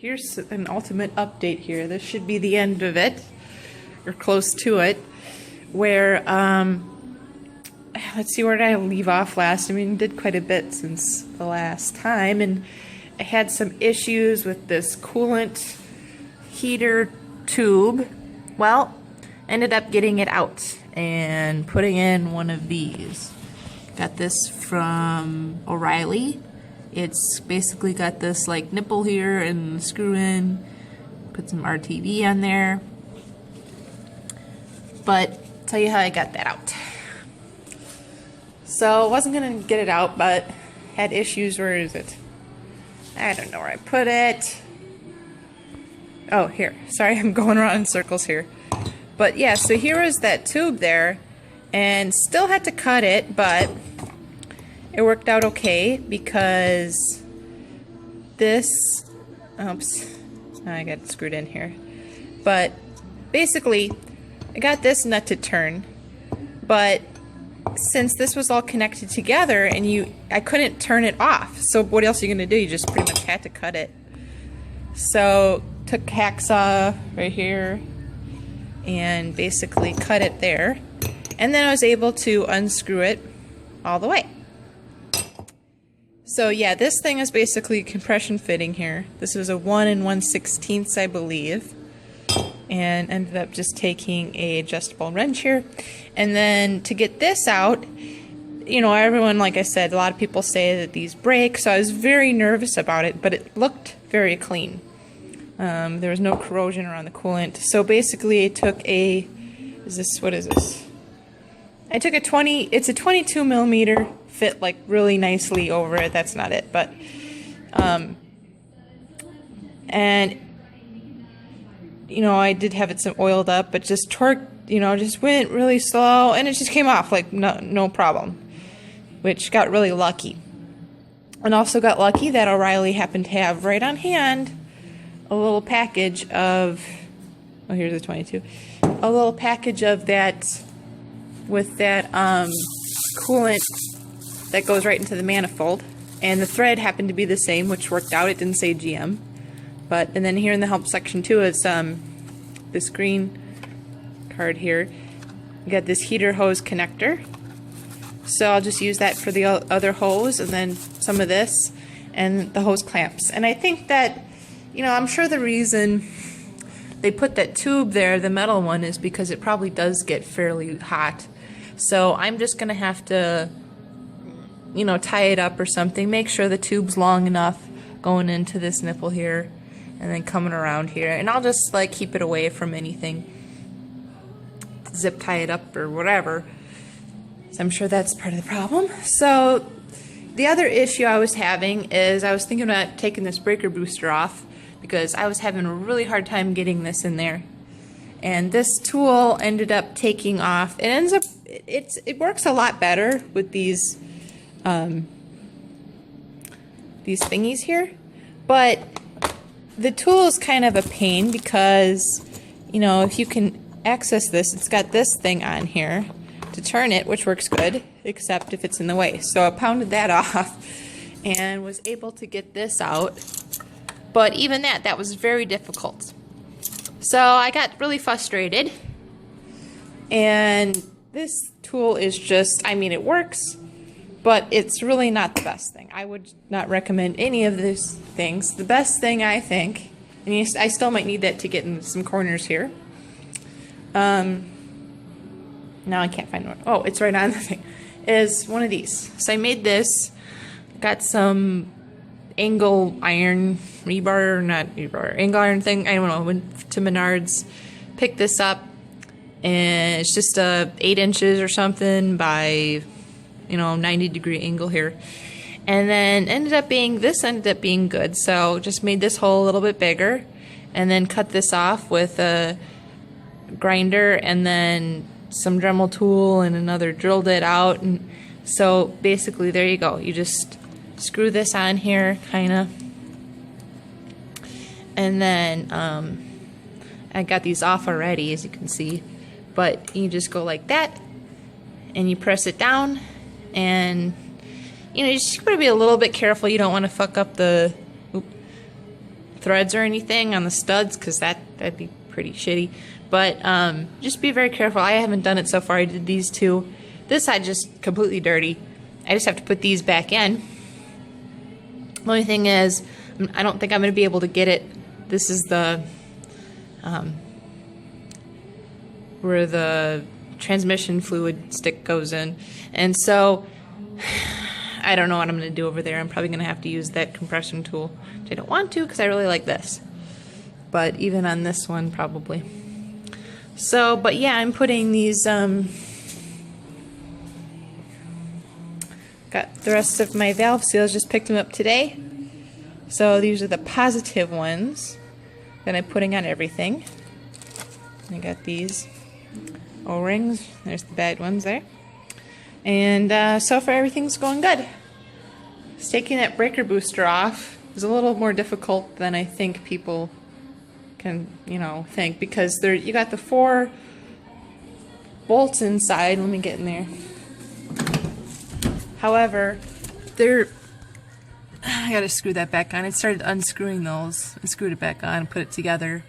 here's an ultimate update here. This should be the end of it, or close to it, where, let's see, where did I leave off last? I mean, did quite a bit since the last time, and I had some issues with this coolant heater tube. Well, ended up getting it out and putting in one of these. Got this from O'Reilly. It's basically got this like nipple here and screw in, put some RTV on there. But tell you how I got that out. So I wasn't gonna get it out, but had issues. Where is it? I don't know where I put it. Oh, here. Sorry, I'm going around in circles here. But yeah, so here was that tube there, and still had to cut it, but it worked out okay because this, oops, I got it screwed in here. But basically, I got this nut to turn, but since this was all connected together and I couldn't turn it off. So what else are you gonna do? You just pretty much had to cut it. So took hacksaw right here and basically cut it there. And then I was able to unscrew it all the way. So yeah, this thing is basically a compression fitting here. This was a 1 1/16, I believe. And ended up just taking a adjustable wrench here. And then to get this out, you know, everyone, like I said, a lot of people say that these break, so I was very nervous about it, but it looked very clean. There was no corrosion around the coolant. So basically I took what is this? I took it's a 22 millimeter, fit like really nicely over it. That's not it, but, and, you know, I did have it some oiled up, but just torqued, you know, just went really slow, and it just came off like no problem, which got really lucky. And also got lucky that O'Reilly happened to have right on hand a little package of, oh, here's the 22, a little package of that, with that coolant that goes right into the manifold, and the thread happened to be the same, which worked out. It didn't say GM. But, and then here in the help section too is this green card here. You got this heater hose connector. So I'll just use that for the other hose, and then some of this, and the hose clamps. And I think that, you know, I'm sure the reason they put that tube there, the metal one, is because it probably does get fairly hot. So I'm just gonna have to, you know, tie it up or something, make sure the tube's long enough going into this nipple here, and then coming around here, and I'll just like keep it away from anything, zip tie it up or whatever. So I'm sure that's part of the problem. So the other issue I was having is I was thinking about taking this breaker booster off because I was having a really hard time getting this in there, and this tool ended up taking off. It ends up it works a lot better with these thingies here, but the tool is kind of a pain because, you know, if you can access this, it's got this thing on here to turn it, which works good, except if it's in the way. So I pounded that off and was able to get this out. But even that was very difficult. So I got really frustrated. And this tool is just, I mean, it works, but it's really not the best thing. I would not recommend any of these things. The best thing, I think, and I still might need that to get in some corners here. Now I can't find one. Oh, it's right on the thing. Is one of these. So I made this. Got some angle iron rebar, not rebar, angle iron thing. I don't know. Went to Menards, picked this up, and it's just 8 inches or something by, you know, 90-degree angle here. And then this ended up being good. So just made this hole a little bit bigger, and then cut this off with a grinder, and then some Dremel tool and another, drilled it out. And so basically there you go. You just screw this on here, kinda, and then I got these off already, as you can see, but you just go like that and you press it down, and you know, you just gotta be a little bit careful. You don't want to fuck up the threads or anything on the studs, because that'd be pretty shitty. But just be very careful. I haven't done it so far. I did these two. This side just completely dirty. I just have to put these back in. The only thing is, I don't think I'm going to be able to get it. This is the where the transmission fluid stick goes in, and so I don't know what I'm going to do over there. I'm probably going to have to use that compression tool, which I don't want to because I really like this. But even on this one, probably. So, but yeah, I'm putting these, got the rest of my valve seals, just picked them up today. So these are the positive ones that I'm putting on everything. I got these O-rings. There's the bad ones there. And so far everything's going good. Just taking that breaker booster off is a little more difficult than I think people can, think, because you got the 4 bolts inside. Let me get in there. However, I gotta screw that back on. I started unscrewing those. I screwed it back on and put it together.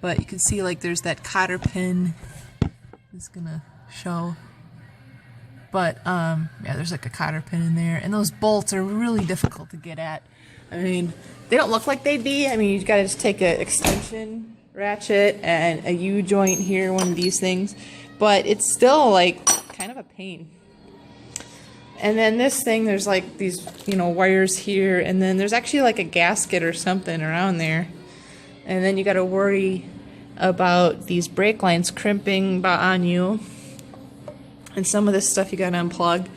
But you can see like there's that cotter pin. It's gonna show. But yeah, there's like a cotter pin in there. And those bolts are really difficult to get at. I mean, they don't look like they'd be. I mean, you gotta just take an extension ratchet and a U-joint here, one of these things. But it's still like kind of a pain. And then this thing, there's like these, wires here, and then there's actually like a gasket or something around there. And then you got to worry about these brake lines crimping on you. And some of this stuff you got to unplug.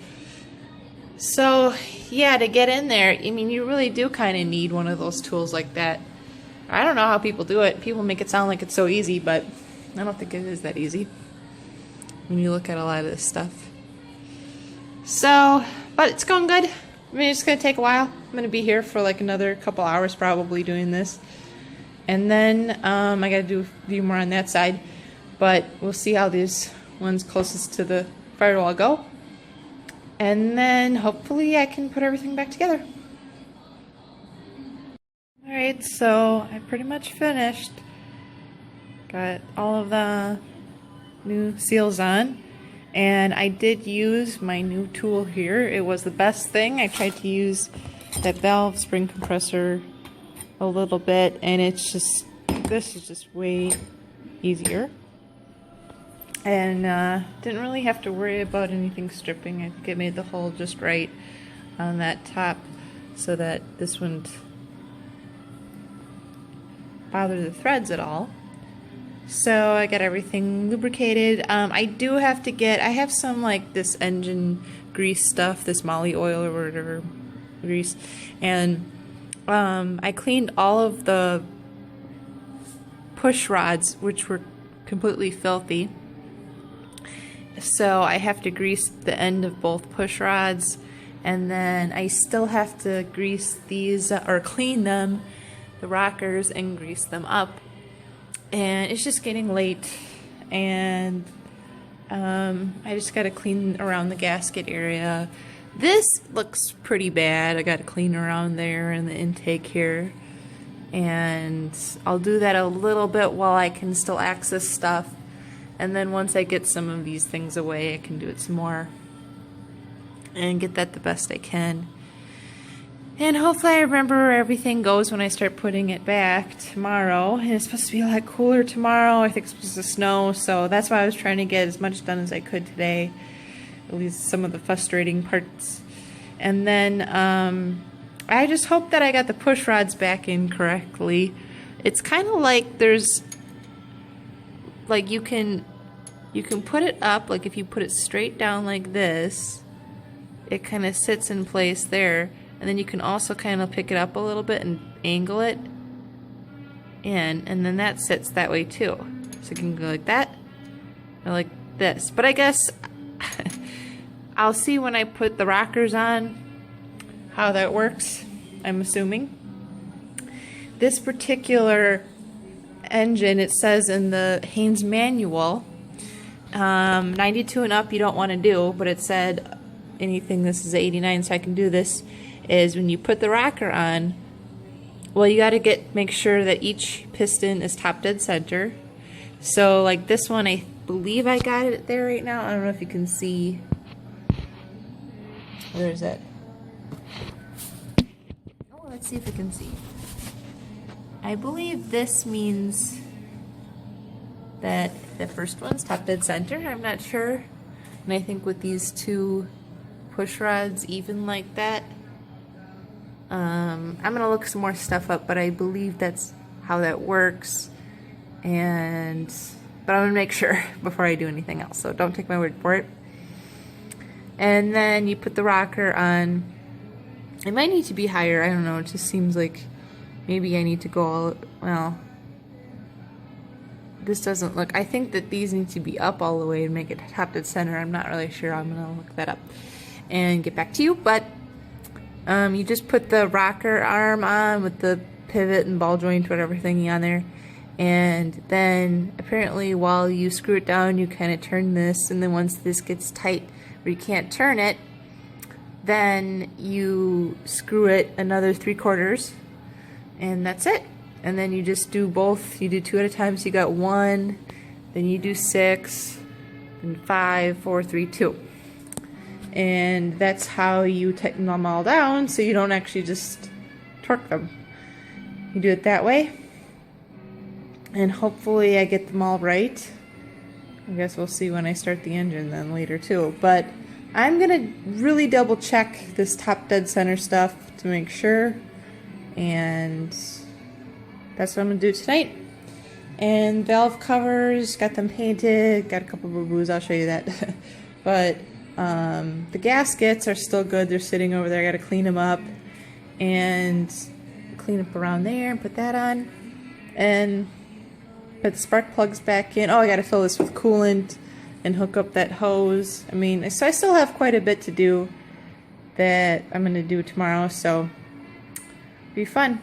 So, yeah, to get in there, I mean, you really do kind of need one of those tools like that. I don't know how people do it. People make it sound like it's so easy, but I don't think it is that easy when you look at a lot of this stuff. So, but it's going good. I mean, it's going to take a while. I'm going to be here for like another couple hours probably doing this. And then I got to do a few more on that side. But we'll see how these ones closest to the firewall go. And then hopefully I can put everything back together. Alright, so I pretty much finished. Got all of the new seals on. And I did use my new tool here. It was the best thing. I tried to use that valve spring compressor a little bit, and this is just way easier. And didn't really have to worry about anything stripping. I think it made the hole just right on that top so that this wouldn't bother the threads at all. So I got everything lubricated. I do have to I have some like this engine grease stuff, this moly oil or whatever grease, and I cleaned all of the push rods, which were completely filthy. So I have to grease the end of both push rods, and then I still have to grease these, or clean them, the rockers, and grease them up. And it's just getting late, and I just got to clean around the gasket area. This looks pretty bad. I got to clean around there and the intake here, and I'll do that a little bit while I can still access stuff, and then once I get some of these things away, I can do it some more and get that the best I can. And hopefully I remember where everything goes when I start putting it back tomorrow. And it's supposed to be a lot cooler tomorrow. I think it's supposed to snow, so that's why I was trying to get as much done as I could today. At least some of the frustrating parts. And then I just hope that I got the push rods back in correctly. It's kind of like there's, like you can put it up, like if you put it straight down like this, it kind of sits in place there. And then you can also kind of pick it up a little bit and angle it in, and then that sits that way too. So you can go like that, or like this. But I guess I'll see when I put the rockers on how that works, I'm assuming. This particular engine, it says in the Haynes manual, 92 and up you don't want to do, but it said anything, this is 89, so I can do this, is when you put the rocker on, well, you got to make sure that each piston is top dead center. So like this one, I believe I got it there right now. I don't know if you can see. Where is it? Oh, let's see if we can see. I believe this means that the first one's top dead center. I'm not sure. And I think with these two push rods even like that, I'm gonna look some more stuff up, but I believe that's how that works. But I'm gonna make sure before I do anything else, so don't take my word for it. And then you put the rocker on. It might need to be higher, I don't know, it just seems like maybe I need to go all, well, this doesn't look, I think that these need to be up all the way and make it top dead center. I'm not really sure, I'm gonna look that up and get back to you, but you just put the rocker arm on with the pivot and ball joint, whatever thingy on there, and then apparently while you screw it down, you kind of turn this, and then once this gets tight where you can't turn it, then you screw it another 3/4, and that's it. And then you just do both. You do 2 at a time, so you got 1, then you do 6, and 5, 4, 3, 2. And that's how you tighten them all down, so you don't actually just torque them. You do it that way, and hopefully I get them all right. I guess we'll see when I start the engine then later too. But I'm gonna really double check this top dead center stuff to make sure, and that's what I'm gonna do tonight. And valve covers, got them painted, got a couple of boo-boos, I'll show you that. But the gaskets are still good, they're sitting over there, I gotta clean them up and clean up around there and put that on. And put the spark plugs back in. Oh, I gotta fill this with coolant and hook up that hose. I mean, so I still have quite a bit to do that I'm gonna do tomorrow, so be fun.